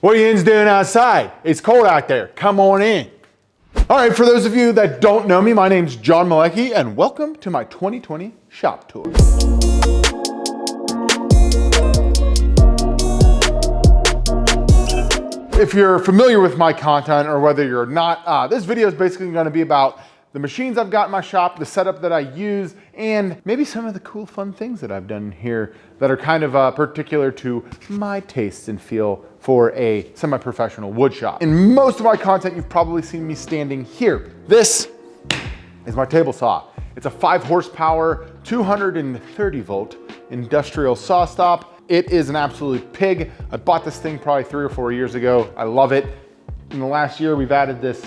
What are you yins doing outside? It's cold out there. Come on in. All right, for those of you that don't know me, my name's John Malecki, and welcome to my 2020 shop tour. If you're familiar with my content or whether you're not, this video is basically going to be about the machines I've got in my shop, the setup that I use, and maybe some of the cool, fun things that I've done here that are kind of particular to my taste and feel for a semi-professionol wood shop. In most of my content, you've probably seen me standing here. This is my table saw. It's a 5 horsepower, 230 volt industrial saw stop. It is an absolute pig. I bought this thing probably 3 or 4 years ago. I love it. In the last year, we've added this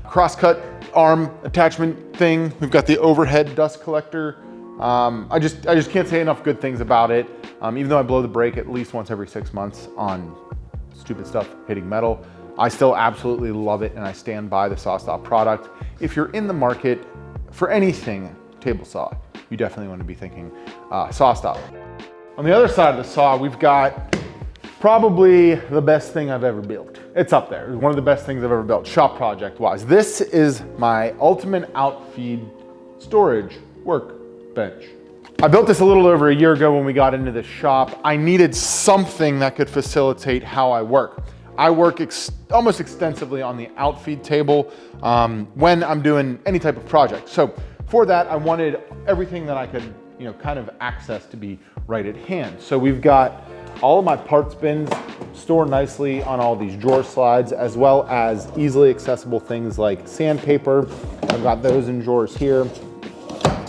crosscut arm attachment thing. We've got the overhead dust collector. I just can't say enough good things about it. Even though I blow the brake at least once every 6 months on stupid stuff hitting metal, I still absolutely love it, and I stand by the SawStop product. If you're in the market for anything table saw, you definitely want to be thinking SawStop. On the other side of the saw, we've got probably the best thing I've ever built. It's up there. It's one of the best things I've ever built, shop project wise. This is my ultimate Outfeed storage workbench. I built this a little over a year ago when we got into this shop. I needed something that could facilitate how I work. I work almost extensively on the Outfeed table when I'm doing any type of project. So for that, I wanted everything that I could, kind of access to be right at hand. So we've got all of my parts bins stored nicely on all these drawer slides, as well as easily accessible things like sandpaper. I've got those in drawers here.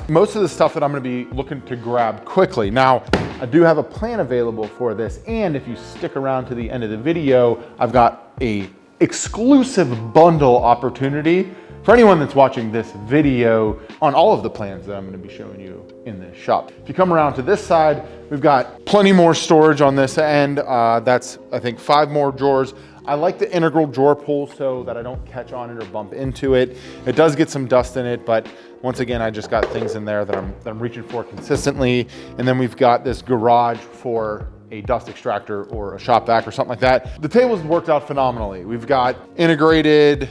Most of the stuff that I'm gonna be looking to grab quickly. Now, I do have a plan available for this, and if you stick around to the end of the video, I've got a exclusive bundle opportunity for anyone that's watching this video on all of the plans that I'm gonna be showing you in this shop. If you come around to this side, we've got plenty more storage on this end. That's, I think, 5 more drawers. I like the integral drawer pull so that I don't catch on it or bump into it. It does get some dust in it, but once again, I just got things in there that I'm reaching for consistently. And then we've got this garage for a dust extractor or a shop vac or something like that. The table's worked out phenomenally. We've got integrated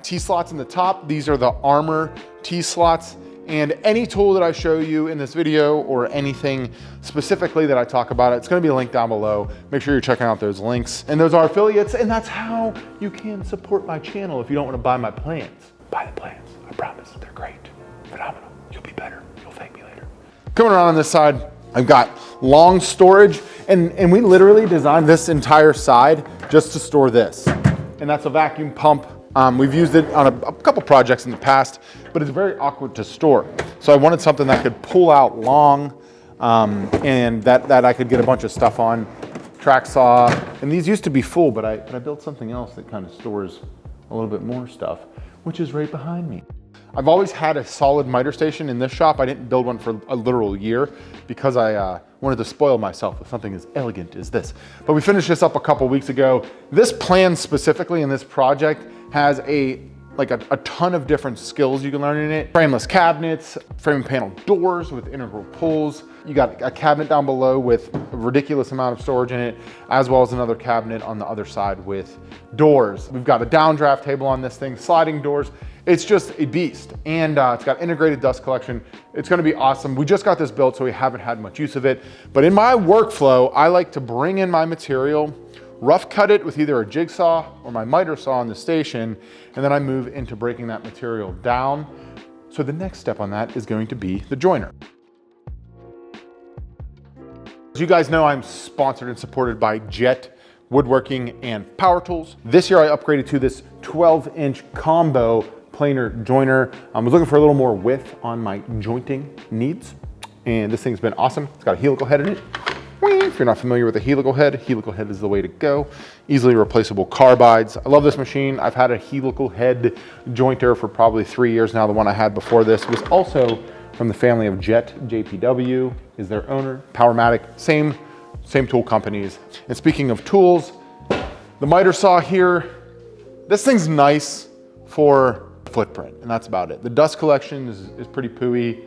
T-slots in the top. These are the Armor T-slots. And any tool that I show you in this video or anything specifically that I talk about, it's gonna be linked down below. Make sure you're checking out those links. And those are affiliates, and that's how you can support my channel if you don't wanna buy my plans. Buy the plans, I promise, they're great, phenomenal. You'll be better, you'll thank me later. Coming around on this side, I've got long storage, and we literally designed this entire side just to store this. And that's a vacuum pump. We've used it on a couple projects in the past, but it's very awkward to store. So I wanted something that could pull out long and that I could get a bunch of stuff on. Track saw, and these used to be full, but I built something else that kind of stores a little bit more stuff, which is right behind me. I've always had a solid Mitre Station in this shop. I didn't build one for a literal year because I wanted to spoil myself with something as elegant as this. But we finished this up a couple weeks ago. This plan specifically in this project has a ton of different skills you can learn in it. Frameless cabinets, frame and panel doors with integral pulls. You got a cabinet down below with a ridiculous amount of storage in it, as well as another cabinet on the other side with doors. We've got a downdraft table on this thing, sliding doors. It's just a beast. And it's got integrated dust collection. It's gonna be awesome. We just got this built, so we haven't had much use of it. But in my workflow, I like to bring in my material, rough cut it with either a jigsaw or my miter saw on the station, and then I move into breaking that material down. So the next step on that is going to be the joiner. As you guys know, I'm sponsored and supported by Jet Woodworking and Power Tools. This year I upgraded to this 12-inch combo planer joiner. I was looking for a little more width on my jointing needs, and this thing's been awesome. It's got a helical head in it. If you're not familiar with a helical head is the way to go. Easily replaceable carbides. I love this machine. I've had a helical head jointer for probably 3 years now. The one I had before this was also from the family of Jet. JPW is their owner. Powermake, same tool companies. And speaking of tools, the miter saw here, this thing's nice for footprint, and that's about it. The dust collection is pretty pooey.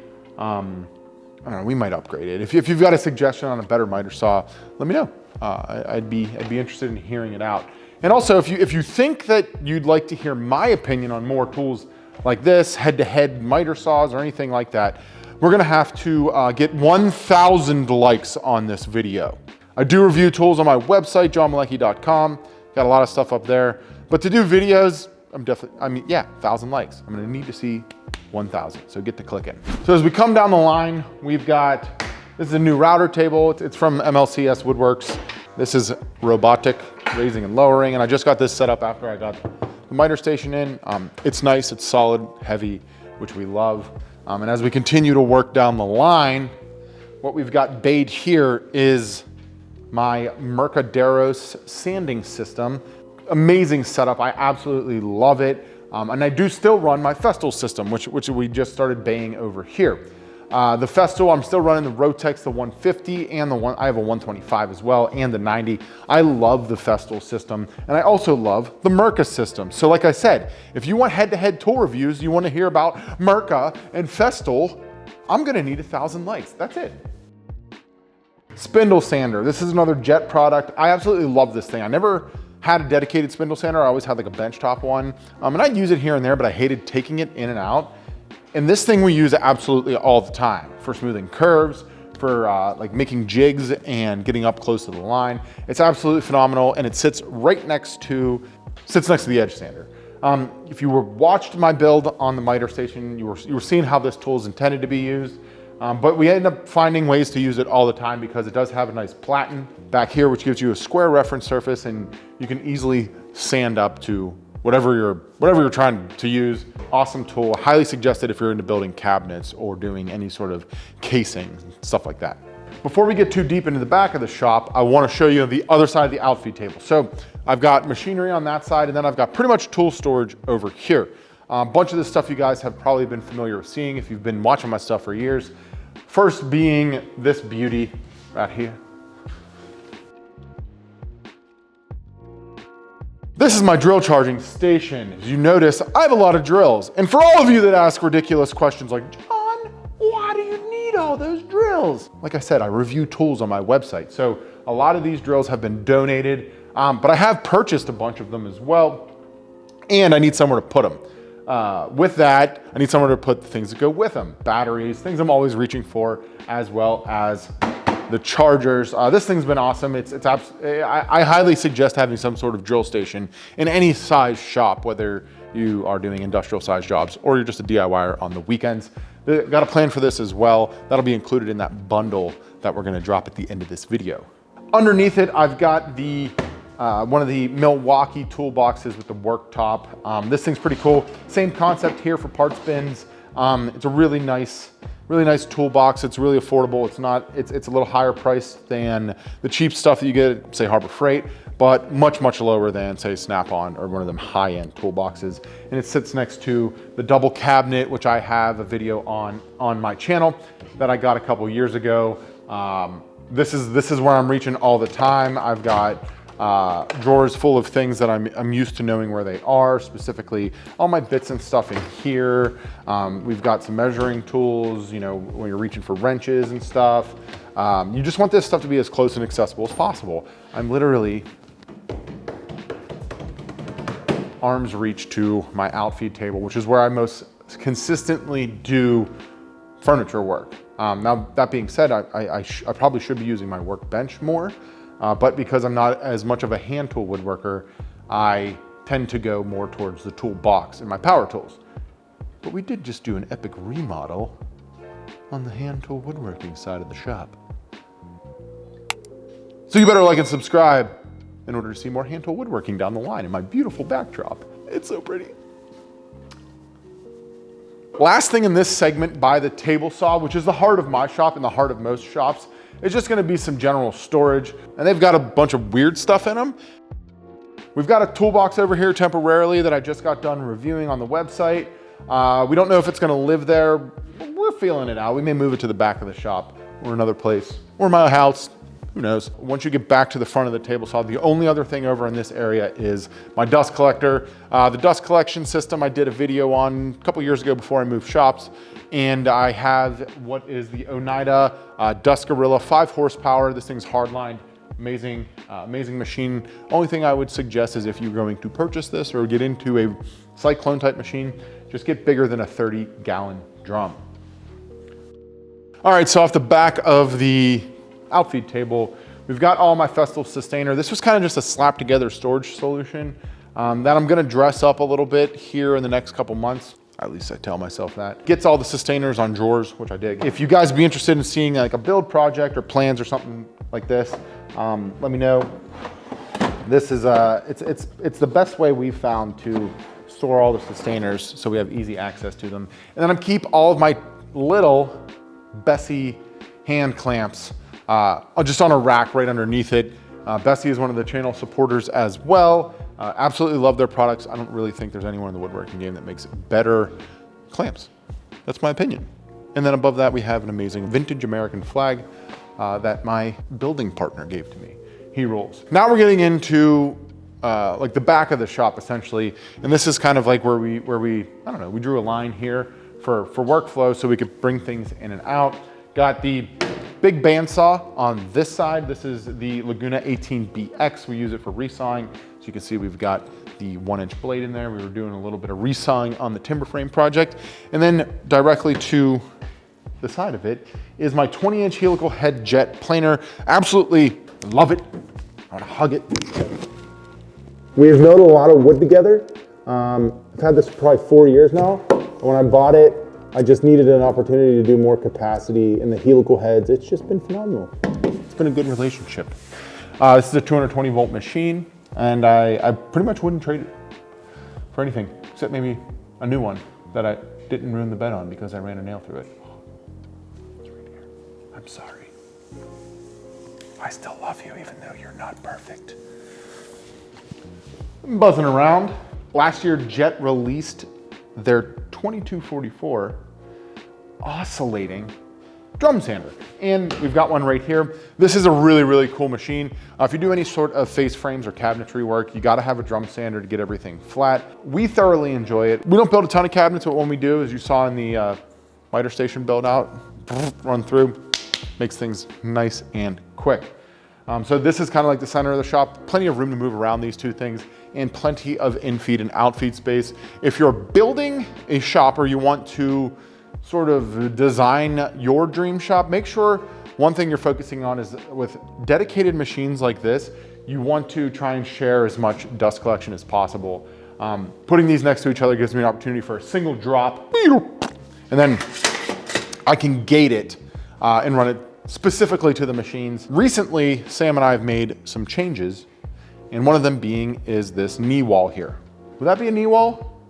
I don't know, we might upgrade it. If you've got a suggestion on a better miter saw, let me know. I'd be interested in hearing it out. And also, if you think that you'd like to hear my opinion on more tools like this, head-to-head miter saws or anything like that, we're gonna have to get 1,000 likes on this video. I do review tools on my website, johnmalecki.com. Got a lot of stuff up there. But to do videos, 1,000 likes. I'm gonna need to see 1,000, so get to clicking. So as we come down the line, we've got, this is a new router table. It's from MLCS Woodworks. This is robotic raising and lowering, and I just got this set up after I got the Mitre Station in. It's nice, it's solid, heavy, which we love. And as we continue to work down the line, what we've got bayed here is my Mercaderos sanding system. Amazing setup, I absolutely love it. And I do still run my Festool system, which we just started baying over here. The Festool, I'm still running the Rotex, the 150, and I have a 125 as well, and the 90. I love the Festool system, and I also love the Merca system. So like I said, if you want head-to-head tool reviews, you want to hear about Merca and Festool, I'm gonna need 1,000 likes, that's it. Spindle Sander, this is another Jet product. I absolutely love this thing. I never had a dedicated spindle sander. I always had like a benchtop one. And I use it here and there, but I hated taking it in and out. And this thing we use absolutely all the time for smoothing curves, for like making jigs and getting up close to the line. It's absolutely phenomenal, and it sits next to the edge sander. If you watched my build on the Mitre Station, you were seeing how this tool is intended to be used. But we end up finding ways to use it all the time because it does have a nice platen back here, which gives you a square reference surface, and you can easily sand up to whatever you're trying to use. Awesome tool, highly suggested if you're into building cabinets or doing any sort of casing, stuff like that. Before we get too deep into the back of the shop, I want to show you the other side of the outfeed table. So I've got machinery on that side, and then I've got pretty much tool storage over here. A bunch of this stuff you guys have probably been familiar with seeing if you've been watching my stuff for years. First being this beauty right here. This is my drill charging station. As you notice, I have a lot of drills. And for all of you that ask ridiculous questions like, John, why do you need all those drills? Like I said, I review tools on my website. So a lot of these drills have been donated, but I have purchased a bunch of them as well. And I need somewhere to put them. With that, I need somewhere to put the things that go with them. Batteries, things I'm always reaching for, as well as the chargers. This thing's been awesome. I highly suggest having some sort of drill station in any size shop, whether you are doing industrial size jobs or you're just a DIYer on the weekends. Got a plan for this as well. That'll be included in that bundle that we're gonna drop at the end of this video. Underneath it, I've got the one of the Milwaukee toolboxes with the worktop. This thing's pretty cool. Same concept here for parts bins. It's a really nice toolbox. It's really affordable. It's a little higher priced than the cheap stuff that you get at, say, Harbor Freight, but much lower than, say, Snap-on or one of them high-end toolboxes. And it sits next to the double cabinet, which I have a video on my channel that I got a couple years ago. This is where I'm reaching all the time. I've got drawers full of things that I'm used to knowing where they are, specifically all my bits and stuff in here. We've got some measuring tools, you know, when you're reaching for wrenches and stuff. You just want this stuff to be as close and accessible as possible. I'm literally arm's reach to my outfeed table, which is where I most consistently do furniture work. Now, that being said, I probably should be using my workbench more. But because I'm not as much of a hand tool woodworker, I tend to go more towards the toolbox and my power tools. But we did just do an epic remodel on the hand tool woodworking side of the shop. So you better like and subscribe in order to see more hand tool woodworking down the line in my beautiful backdrop. It's so pretty. Last thing in this segment by the table saw, which is the heart of my shop and the heart of most shops, it's just gonna be some general storage, and they've got a bunch of weird stuff in them. We've got a toolbox over here temporarily that I just got done reviewing on the website. We don't know if it's gonna live there, but we're feeling it out. We may move it to the back of the shop or another place, or my house, who knows. Once you get back to the front of the table saw, the only other thing over in this area is my dust collector. The dust collection system I did a video on a couple years ago before I moved shops. And I have what is the Oneida Dust Gorilla 5 horsepower. This thing's hardlined Amazing, amazing machine. Only thing I would suggest is if you're going to purchase this or get into a cyclone type machine, just get bigger than a 30-gallon drum. All right, so off the back of the Outfeed table, we've got all my Festal sustainer. This was kind of just a slap together storage solution that I'm gonna dress up a little bit here in the next couple months. At least I tell myself that. Gets all the sustainers on drawers, which I dig. If you guys be interested in seeing like a build project or plans or something like this, let me know. This is, it's the best way we've found to store all the sustainers so we have easy access to them. And then I keep all of my little Bessie hand clamps just on a rack right underneath it. Bessie is one of the channel supporters as well. Absolutely love their products. I don't really think there's anyone in the woodworking game that makes better clamps. That's my opinion. And then above that, we have an amazing vintage American flag that my building partner gave to me. He rolls. Now we're getting into like the back of the shop essentially. And this is kind of like where we, I don't know, we drew a line here for workflow so we could bring things in and out. Got the big bandsaw on this side. This is the Laguna 18BX. We use it for resawing. So you can see we've got the 1-inch blade in there. We were doing a little bit of resawing on the timber frame project. And then directly to the side of it is my 20-inch helical head jet planer. Absolutely love it. I wanna hug it. We've known a lot of wood together. I've had this for probably 4 years now. When I bought it, I just needed an opportunity to do more capacity in the helical heads. It's just been phenomenal. It's been a good relationship. This is a 220 volt machine, and I pretty much wouldn't trade it for anything, except maybe a new one that I didn't ruin the bed on because I ran a nail through it. It's right here. I'm sorry. I still love you even though you're not perfect. I'm buzzing around. Last year, Jet released their 2244 oscillating drum sander. And we've got one right here. This is a really, really cool machine. If you do any sort of face frames or cabinetry work, you gotta have a drum sander to get everything flat. We thoroughly enjoy it. We don't build a ton of cabinets, but when we do, as you saw in the Mitre Station build out, run through, makes things nice and quick. So this is kind of like the center of the shop. Plenty of room to move around these two things and plenty of in-feed and out-feed space. If you're building a shop or you want to sort of design your dream shop, make sure one thing you're focusing on is with dedicated machines like this, you want to try and share as much dust collection as possible. Putting these next to each other gives me an opportunity for a single drop, and then I can gate it and run it specifically to the machines. Recently, Sam and I have made some changes, and one of them is this knee wall here. Would that be a knee wall?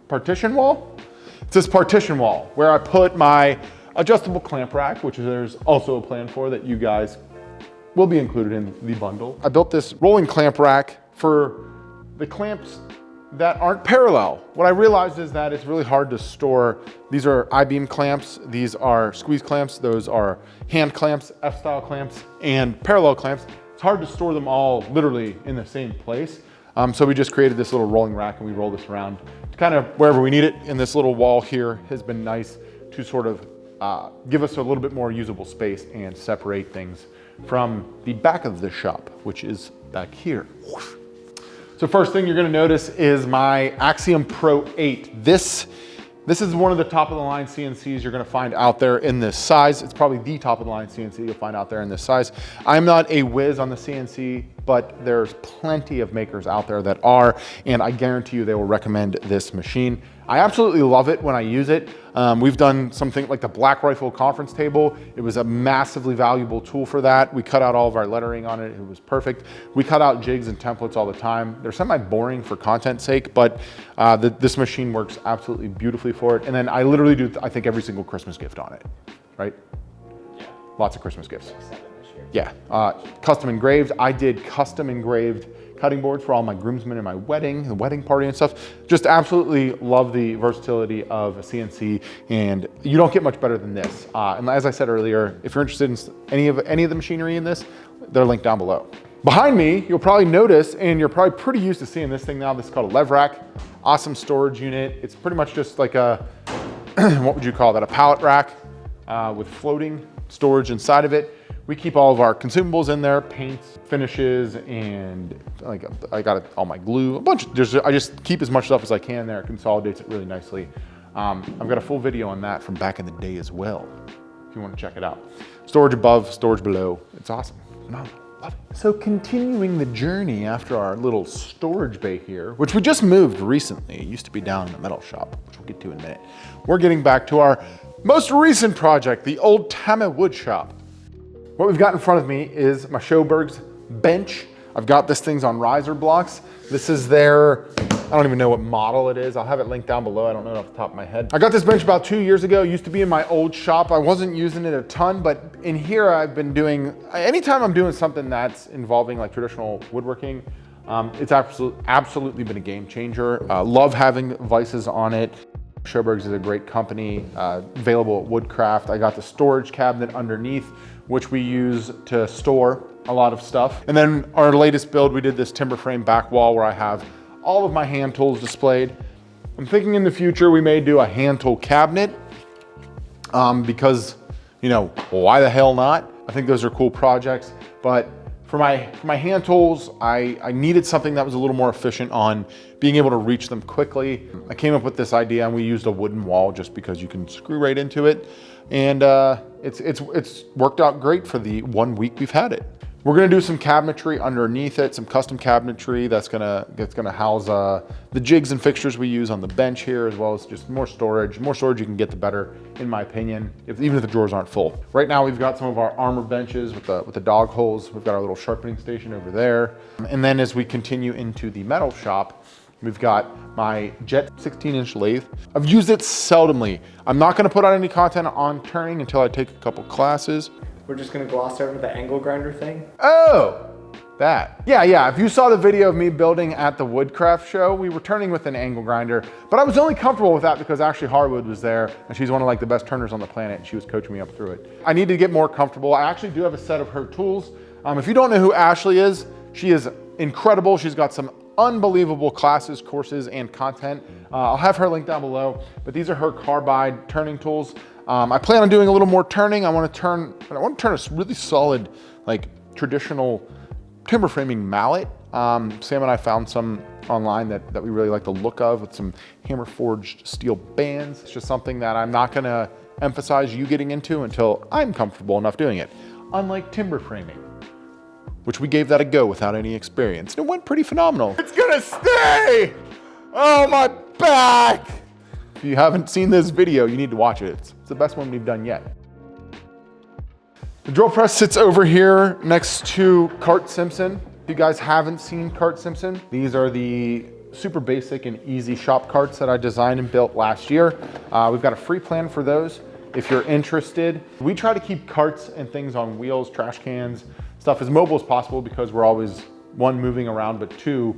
Partition wall? It's this partition wall where I put my adjustable clamp rack, which there's also a plan for that you guys will be included in the bundle. I built this rolling clamp rack for the clamps that aren't parallel. What I realized is that it's really hard to store. These are I-beam clamps, these are squeeze clamps, those are hand clamps, F-style clamps, and parallel clamps. It's hard to store them all literally in the same place. So we just created this little rolling rack and we roll this around to kind of wherever we need it. And this little wall here has been nice to sort of give us a little bit more usable space and separate things from the back of the shop, which is back here. So first thing you're gonna notice is my Axial Pro8. This is one of the top of the line CNCs you're gonna find out there in this size. It's probably the top of the line CNC you'll find out there in this size. I'm not a whiz on the CNC, but there's plenty of makers out there that are, and I guarantee you they will recommend this machine. I absolutely love it when I use it. We've done something like the Black Rifle conference table. It was a massively valuable tool for that. We cut out all of our lettering on it. It was perfect. We cut out jigs and templates all the time. They're semi-boring for content's sake, but this machine works absolutely beautifully for it. And then I literally do, I think, every single Christmas gift on it, right? Yeah. Lots of Christmas gifts. Yeah, custom engraved. I did custom engraved cutting boards for all my groomsmen in my wedding, the wedding party and stuff. Just absolutely love the versatility of a CNC, and you don't get much better than this. And as I said earlier, if you're interested in any of the machinery in this, they're linked down below. Behind me, you'll probably notice, and you're probably pretty used to seeing this thing now, this is called a Lev-Rack. Awesome storage unit. It's pretty much just like a, what would you call that? A pallet rack with floating storage inside of it. We keep all of our consumables in there, paints, finishes, and like I got all my glue, a bunch. I just keep as much stuff as I can there. It consolidates it really nicely. I've got a full video on that from back in the day as well, if you want to check it out. Storage above, storage below. It's awesome. Phenomenal. Love it. So continuing the journey after our little storage bay here, which we just moved recently. It used to be down in the metal shop, which we'll get to in a minute. We're getting back to our most recent project, the old Tama wood shop. What we've got in front of me is my Bergs Bench. I've got this thing's on riser blocks. This is their, I don't even know what model it is. I'll have it linked down below. I don't know it off the top of my head. I got this bench about 2 years ago. It used to be in my old shop. I wasn't using it a ton, but in here I've been doing, anytime I'm doing something that's involving like traditional woodworking, it's absolutely been a game changer. Love having vices on it. Bergs is a great company, available at Woodcraft. I got the storage cabinet underneath, which we use to store a lot of stuff. And then our latest build, we did this timber frame back wall where I have all of my hand tools displayed. I'm thinking in the future we may do a hand tool cabinet because, you know, why the hell not? I think those are cool projects, but for my hand tools, I needed something that was a little more efficient on being able to reach them quickly. I came up with this idea and we used a wooden wall just because you can screw right into it. And it's worked out great for the 1 week we've had it. We're gonna do some cabinetry underneath it, some custom cabinetry that's gonna house the jigs and fixtures we use on the bench here, as well as just more storage. The more storage you can get, the better, in my opinion, even if the drawers aren't full. Right now, we've got some of our armor benches with the dog holes. We've got our little sharpening station over there. And then as we continue into the metal shop, we've got my Jet 16-inch lathe. I've used it seldomly. I'm not gonna put out any content on turning until I take a couple classes. We're just gonna gloss over the angle grinder thing. Oh, that. Yeah, if you saw the video of me building at the Woodcraft show, we were turning with an angle grinder, but I was only comfortable with that because Ashley Harwood was there and she's one of like the best turners on the planet and she was coaching me up through it. I need to get more comfortable. I actually do have a set of her tools. If you don't know who Ashley is, she is incredible. She's got some unbelievable classes, courses, and content. I'll have her linked down below, but these are her carbide turning tools. I plan on doing a little more turning. I want to turn a really solid, like traditional timber framing mallet. Sam and I found some online that we really like the look of with some hammer forged steel bands. It's just something that I'm not going to emphasize you getting into until I'm comfortable enough doing it. Unlike timber framing, which we gave that a go without any experience. And it went pretty phenomenal. It's gonna stay! Oh, my back! If you haven't seen this video, you need to watch it. It's the best one we've done yet. The drill press sits over here next to Cart Simpson. If you guys haven't seen Cart Simpson, these are the super basic and easy shop carts that I designed and built last year. We've got a free plan for those if you're interested. We try to keep carts and things on wheels, trash cans, stuff as mobile as possible because we're always, one, moving around, but two,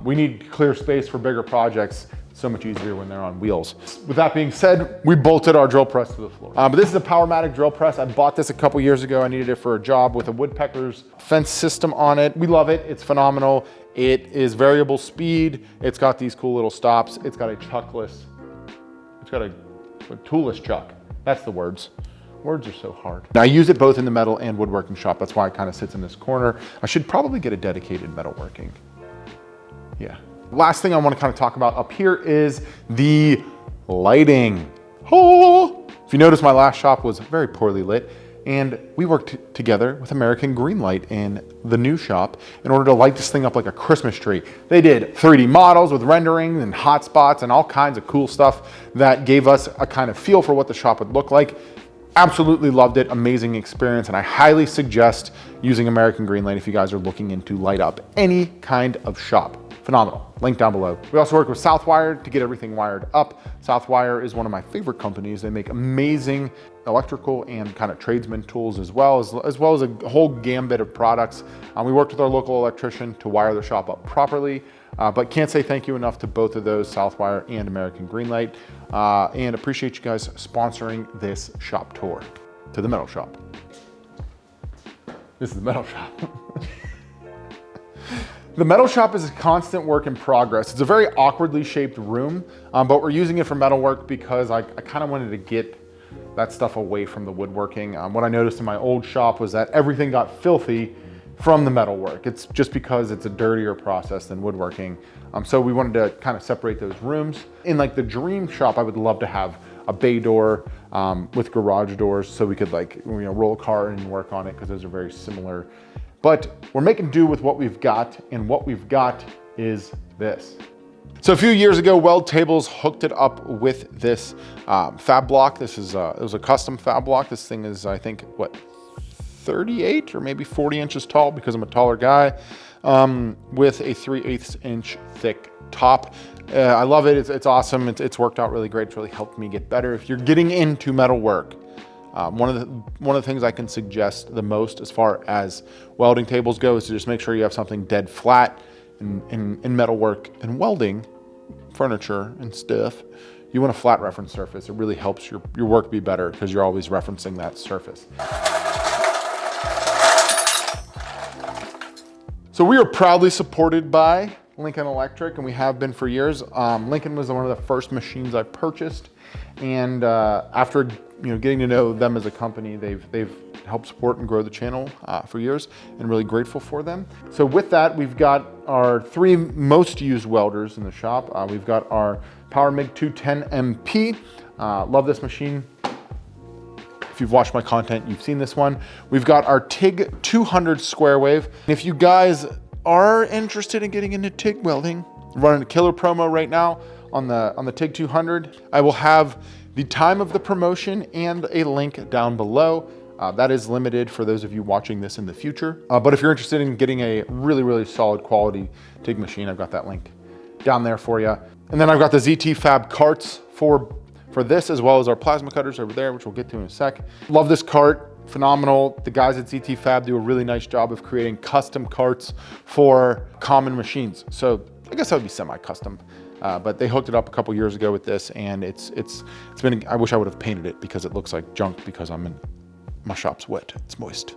we need clear space for bigger projects. It's so much easier when they're on wheels. With that being said, we bolted our drill press to the floor. But this is a Powermake drill press. I bought this a couple years ago. I needed it for a job with a woodpecker's fence system on it. We love it. It's phenomenal. It is variable speed. It's got these cool little stops. It's got a chuckless, it's got a toolless chuck. That's the words. Words are so hard. Now I use it both in the metal and woodworking shop. That's why it kind of sits in this corner. I should probably get a dedicated metalworking. Yeah. Last thing I want to kind of talk about up here is the lighting. Oh! If you notice, my last shop was very poorly lit, and we worked together with American Greenlight in the new shop in order to light this thing up like a Christmas tree. They did 3D models with rendering and hotspots and all kinds of cool stuff that gave us a kind of feel for what the shop would look like. Absolutely loved it, amazing experience, and I highly suggest using American Greenlight if you guys are looking into light up any kind of shop. Phenomenal, link down below. We also work with Southwire to get everything wired up. Southwire is one of my favorite companies. They make amazing electrical and kind of tradesman tools as well as a whole gambit of products. We worked with our local electrician to wire the shop up properly, but can't say thank you enough to both of those, Southwire and American Greenlight, and appreciate you guys sponsoring this shop tour to the metal shop. This is the metal shop. The metal shop is a constant work in progress. It's a very awkwardly shaped room, but we're using it for metalwork because I kind of wanted to get that stuff away from the woodworking. What I noticed in my old shop was that everything got filthy from the metalwork. It's just because it's a dirtier process than woodworking. So we wanted to kind of separate those rooms. In like the dream shop, I would love to have a bay door with garage doors so we could like, roll a car and work on it, because those are very similar. But we're making do with what we've got, and what we've got is this. So a few years ago, Weld Tables hooked it up with this fab block. This is it was a custom fab block. This thing is, I think, what, 38 or maybe 40 inches tall, because I'm a taller guy, with a 3/8 inch thick top. I love it. It's awesome. It's worked out really great. It's really helped me get better. If you're getting into metal work, one of the things I can suggest the most as far as welding tables go is to just make sure you have something dead flat. In metal work and welding, furniture and stuff, you want a flat reference surface. It really helps your work be better, because you're always referencing that surface. So we are proudly supported by Lincoln Electric, and we have been for years. Lincoln was one of the first machines I purchased, and after getting to know them as a company, they've helped support and grow the channel for years, and really grateful for them. So with that, we've got our 3 most used welders in the shop. We've got our Powermake 210 MP. Love this machine. If you've watched my content, you've seen this one. We've got our TIG 200 square wave. If you guys are interested in getting into TIG welding, I'm running a killer promo right now on the TIG 200. I will have the time of the promotion and a link down below. That is limited for those of you watching this in the future. But if you're interested in getting a really, really solid quality TIG machine, I've got that link down there for you. And then I've got the ZT Fab carts for this, as well as our plasma cutters over there, which we'll get to in a sec. Love this cart, phenomenal. The guys at ZT Fab do a really nice job of creating custom carts for common machines. So I guess that would be semi-custom. But they hooked it up a couple years ago with this, and it's been, I wish I would have painted it, because it looks like junk, because my shop's wet, it's moist.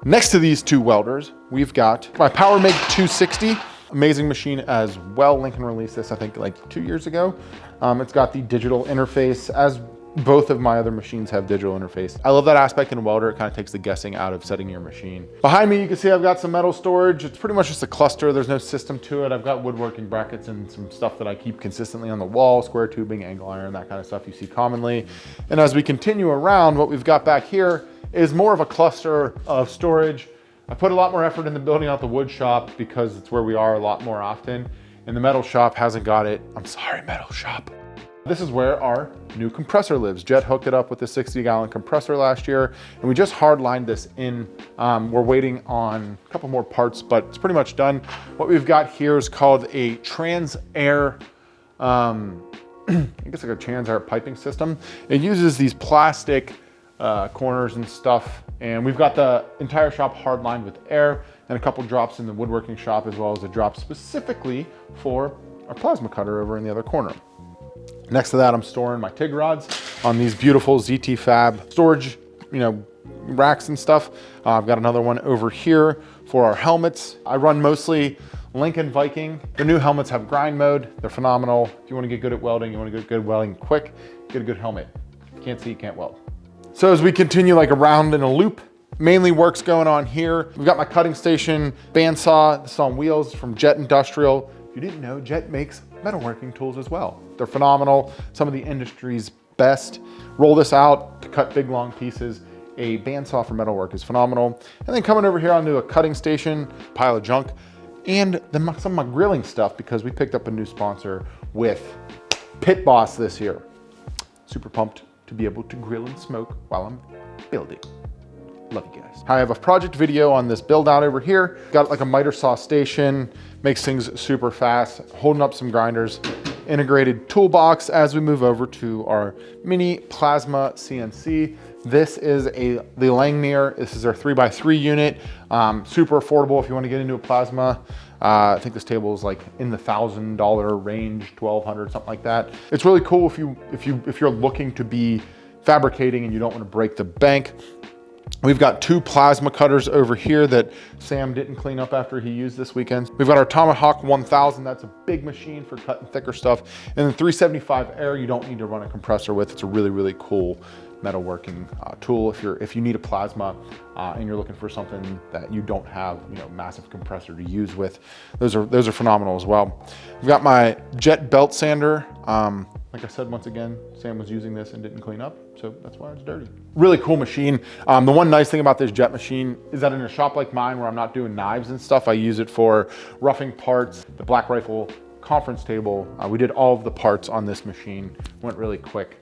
Next to these 2 welders, we've got my Powermake 260, amazing machine as well. Lincoln released this, I think, like 2 years ago. It's got the digital interface, as both of my other machines have digital interface. I love that aspect in a welder. It kind of takes the guessing out of setting your machine. Behind me, you can see I've got some metal storage. It's pretty much just a cluster. There's no system to it. I've got woodworking brackets and some stuff that I keep consistently on the wall, square tubing, angle iron, that kind of stuff you see commonly. And as we continue around, what we've got back here is more of a cluster of storage. I put a lot more effort into building out the wood shop, because it's where we are a lot more often, and the metal shop hasn't got it. I'm sorry, metal shop. This is where our new compressor lives. Jet hooked it up with a 60-gallon compressor last year, and we just hard-lined this in. We're waiting on a couple more parts, but it's pretty much done. What we've got here is called a trans-air, I guess like a trans-air piping system. It uses these plastic corners and stuff, and we've got the entire shop hard-lined with air, and a couple drops in the woodworking shop, as well as a drop specifically for our plasma cutter over in the other corner. Next to that, I'm storing my TIG rods on these beautiful ZT Fab storage, racks and stuff. I've got another one over here for our helmets. I run mostly Lincoln Viking. The new helmets have grind mode. They're phenomenal. If you want to get good at welding, you want to get good welding quick, get a good helmet. If you can't see, you can't weld. So as we continue like around in a loop, mainly work's going on here. We've got my cutting station, bandsaw. This is on wheels from Jet Industrial. If you didn't know, Jet makes metalworking tools as well. They're phenomenal, some of the industry's best. Roll this out to cut big long pieces. A bandsaw for metalwork is phenomenal. And then coming over here onto a cutting station, pile of junk, and then some of my grilling stuff, because we picked up a new sponsor with Pit Boss this year. Super pumped to be able to grill and smoke while I'm building. Love you guys. I have a project video on this build out over here. Got like a miter saw station, makes things super fast, holding up some grinders, integrated toolbox as we move over to our mini Plasma CNC. This is the Langmuir. This is our 3x3 unit. Super affordable if you want to get into a plasma. I think this table is like in the $1,000 range, $1,200, something like that. It's really cool if you're looking to be fabricating and you don't want to break the bank. We've got 2 plasma cutters over here that Sam didn't clean up after he used this weekend. We've got our Tomahawk 1000. That's a big machine for cutting thicker stuff. And then 375 Air, you don't need to run a compressor with. It's a really, really cool metalworking tool. If you need a plasma and you're looking for something that you don't have, massive compressor to use with, those are phenomenal as well. We've got my jet belt sander. Like I said, once again, Sam was using this and didn't clean up, so that's why it's dirty. Really cool machine. The one nice thing about this jet machine is that in a shop like mine where I'm not doing knives and stuff, I use it for roughing parts. The Black Rifle conference table, we did all of the parts on this machine. Went really quick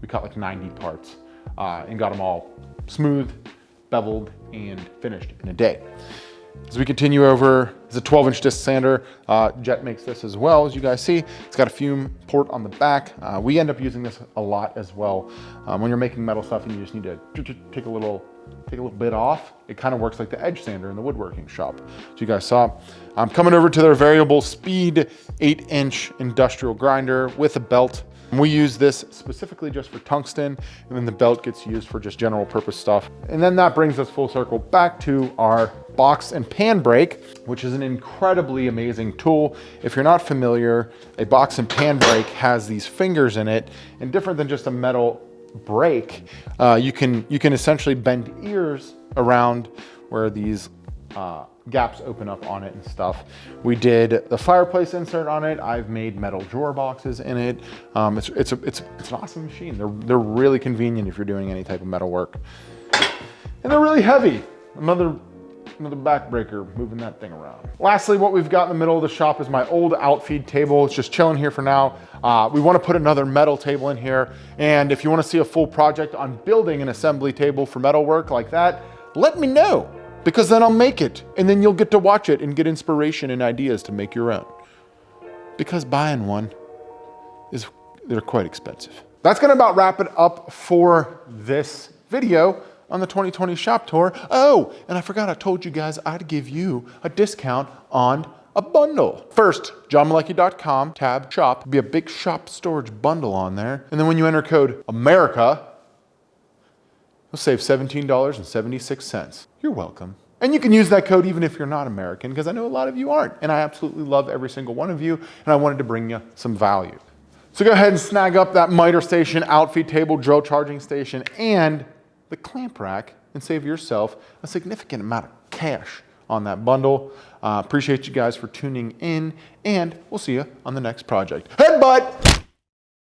we cut like 90 parts and got them all smooth, beveled, and finished in a day. As we continue over, it's a 12-inch disc sander. Jet makes this as well, as you guys see. It's got a fume port on the back. We end up using this a lot as well. When you're making metal stuff and you just need to take a little bit off, it kind of works like the edge sander in the woodworking shop, as you guys saw. I'm coming over to their variable speed 8-inch industrial grinder with a belt. We use this specifically just for tungsten, and then the belt gets used for just general purpose stuff. And then that brings us full circle back to our box and pan brake, which is an incredibly amazing tool. If you're not familiar, a box and pan brake has these fingers in it, and different than just a metal brake, you can essentially bend ears around where these gaps open up on it and stuff. We did the fireplace insert on it. I've made metal drawer boxes in it. It's an awesome machine. They're really convenient if you're doing any type of metal work. And they're really heavy. Another backbreaker moving that thing around. Lastly, what we've got in the middle of the shop is my old Outfeed table. It's just chilling here for now. We want to put another metal table in here. And if you want to see a full project on building an assembly table for metal work like that, let me know, because then I'll make it, and then you'll get to watch it and get inspiration and ideas to make your own. Because buying one they're quite expensive. That's gonna about wrap it up for this video on the 2020 shop tour. Oh, and I forgot I told you guys I'd give you a discount on a bundle. First, johnmalecki.com, tab shop, be a big shop storage bundle on there. And then when you enter code AMERICA, you'll save $17.76. You're welcome. And you can use that code even if you're not American, because I know a lot of you aren't. And I absolutely love every single one of you, and I wanted to bring you some value. So go ahead and snag up that Mitre Station, Outfeed Table, drill charging station, and the clamp rack, and save yourself a significant amount of cash on that bundle. Appreciate you guys for tuning in, and we'll see you on the next project. Headbutt!